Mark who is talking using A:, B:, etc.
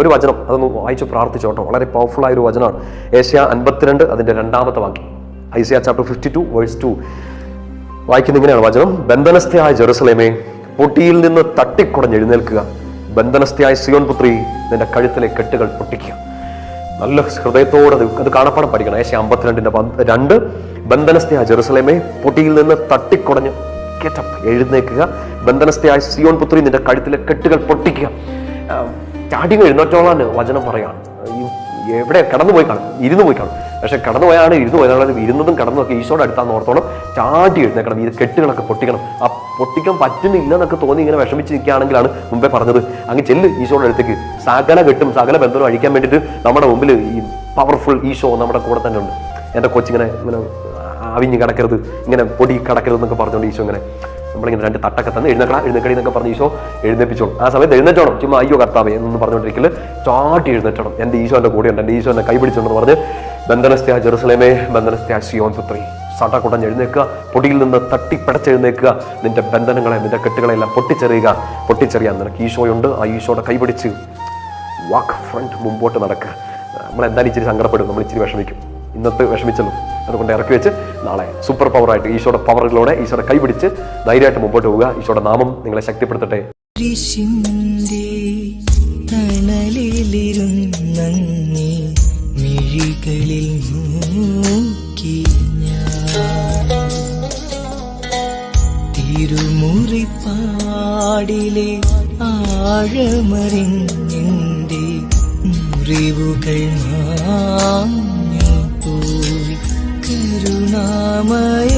A: ഒരു വചനം അതൊന്ന് വായിച്ച് പ്രാർത്ഥിച്ചോട്ടോ. വളരെ പവർഫുൾ ഒരു വചനമാണ്. ഏഷ്യ 52 അതിൻ്റെ 2-ാമത്തെ വാക്യം. ഐസിയ ചാപ്റ്റർ 52 വേഴ്സ് 2 വായിക്കുന്ന ഇങ്ങനെയാണ് വചനം. ബന്ധനസ്ഥയായ ജെറുസലേമേ, പൊട്ടിയിൽ നിന്ന് തട്ടിക്കുടഞ്ഞ് എഴുന്നേൽക്കുക. ബന്ധനസ്ഥയായ സിയോൻ പുത്രി, നിന്റെ കഴുത്തിലെ കെട്ടുകൾ പൊട്ടിക്കുക. നല്ല ഹൃദയത്തോടെ അത് കാണപ്പാടം പഠിക്കണം. ഏഷ്യ 52:2. ബന്ധനസ്ഥയായ ജെറുസലേമേ, പൊട്ടിയിൽ നിന്ന് തട്ടിക്കുടഞ്ഞ് എഴുന്നേൽക്കുക. ബന്ധനസ്ഥയായ സിയോൻ പുത്രി, നിന്റെ കഴുത്തിലെ കെട്ടുകൾ പൊട്ടിക്കുക. ചാടി എഴുന്നേറ്റോളാൻ വചനം പറയാണ്. എവിടെ കടന്നു പോയി കാണും, ഇരുന്ന് പോയി കാണും. പക്ഷെ കടന്നു പോയാണ് ഇരുന്ന് പോയാൽ ഇരുന്നതും കടന്നതൊക്കെ ഈശോയുടെ അടുത്താന്ന് ഓർത്തോളം ചാടി എഴുന്നേക്കണം. ഈ കെട്ടുകളൊക്കെ പൊട്ടിക്കണം. ആ പൊട്ടിക്കാൻ പറ്റുന്നില്ല എന്നൊക്കെ തോന്നി ഇങ്ങനെ വിഷമിച്ച് നിൽക്കുകയാണെങ്കിലാണ് മുമ്പേ പറഞ്ഞത്, അങ്ങ് ചെല്ല് ഈശോയുടെ അടുത്തേക്ക്. സകല കെട്ടും സകല ബന്ധവും അഴിക്കാൻ വേണ്ടിയിട്ട് നമ്മുടെ മുമ്പിൽ ഈ പവർഫുൾ ഈശോ നമ്മുടെ കൂടെ തന്നെ ഉണ്ട്. എൻ്റെ കൊച്ചിങ്ങനെ ഇങ്ങനെ അവിഞ്ഞ് കിടക്കരുത്, ഇങ്ങനെ പൊടി കിടക്കരുത് എന്നൊക്കെ പറഞ്ഞുകൊണ്ട് ഈശോ ഇങ്ങനെ നമ്മളിങ്ങനെ 2 തട്ടൊക്കെ തന്നെ എഴുന്നേക്കടി എന്നൊക്കെ പറഞ്ഞ് ഈശോ എഴുന്നേപ്പിച്ചോളും. ആ സമയത്ത് എഴുന്നേറ്റോണം. ചുമ്മാ അയ്യോ കർത്താവേ എന്ന് പറഞ്ഞുകൊണ്ടിരിക്കൽ ചാട്ടി എഴുന്നേറ്റണം. എൻ്റെ ഈശോ എൻ്റെ കൂടെയുണ്ട്, എൻ്റെ ഈശോ എന്നെ കൈപിടിച്ചുണ്ടെന്ന് പറഞ്ഞ് ബന്ധനസ്ഥയായ ജെറുസലേമേ, ബന്ധനസ്ഥയായ സിയോൻ പുത്രി, സടകുടഞ്ഞ് എഴുന്നേൽക്കുക. പൊടിയിൽ നിന്ന് തട്ടിപ്പടച്ചെഴുന്നേൽക്കുക. നിന്റെ ബന്ധനങ്ങളെ, നിന്റെ കെട്ടുകളെല്ലാം പൊട്ടിച്ചെറിയാൻ നിനക്ക് ഈശോയുണ്ട്. ആ ഈശോയുടെ കൈപിടിച്ച് വാക്ക് ഫ്രണ്ട് മുമ്പോട്ട് നടക്കുക. നമ്മളെന്തായാലും ഇച്ചിരി സങ്കടപ്പെടും, നമ്മൾ ഇച്ചിരി വിഷമിക്കും. ഇന്നത്തെ വിഷമിച്ചല്ലോ, അതുകൊണ്ട് ഇറക്കി വെച്ച് നാളെ സൂപ്പർ പവറായിട്ട് ഈശോയുടെ പവറുകളോടെ ഈശോയുടെ കൈപിടിച്ച് ധൈര്യമായിട്ട് മുമ്പോട്ട് പോവുക. ഈശോയുടെ നാമം നിങ്ങളെ ശക്തിപ്പെടുത്തട്ടെ.
B: മിഴികളിൽ നോക്കി തിരുമുറിപ്പാടിലെ ആഴമറിഞ്ഞെന്റെ മുറിവുകൾ മാഞ്ഞു പോയി. കരുണാമയ